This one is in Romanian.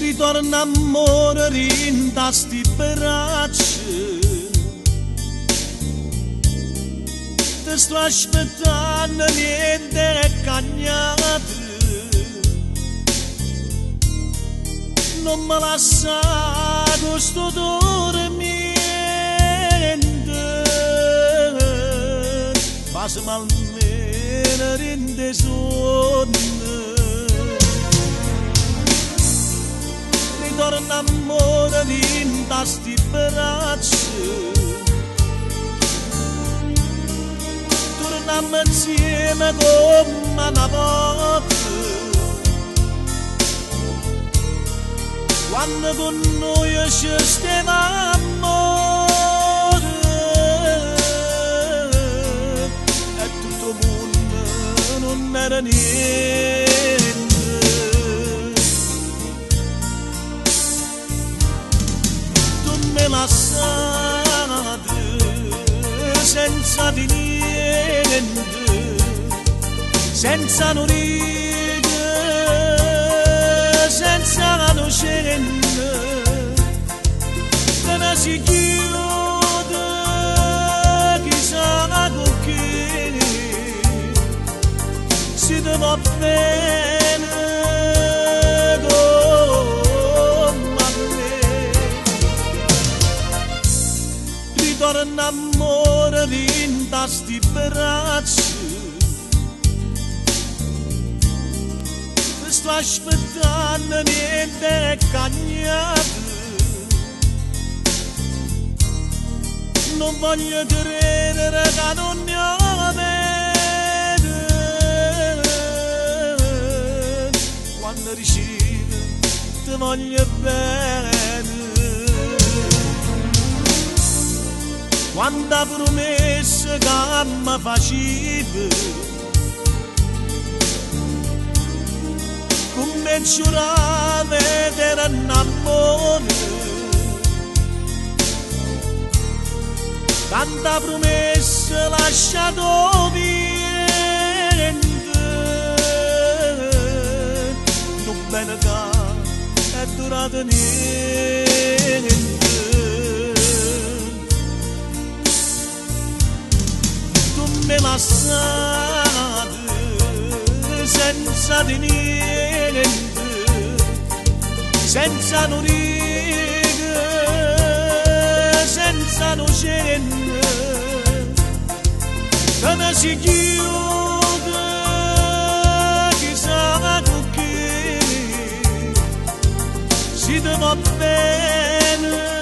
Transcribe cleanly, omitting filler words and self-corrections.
Ritorna amore rinda sti braccia, ti sto aspettando niente è cagnato, non me lascia questo dormiente, passami almeno rinde sonno. Ritorna amore rinda sti braccia, torniamo insieme come una volta, quando con noi ci stiamo amore e tutto il mondo non era niente. Lasciate senza di niente, senza un rigo, senza innocente, che ne si chiude chissà con chi, si ti va bene. Ritorna amore rinda sti braccia, ti sto aspettando niente è cagnato, non voglio credere che non ne avete, quando riuscite ti voglio bene. Quanta promessa che mi facevi, come giuravi era un amore, tanta promessa lasciato vivere, non bene che è durato niente. Me lasciate senza di niente, senza un rigo, senza innocente, come si chiude chissà con chi, si ti va bene.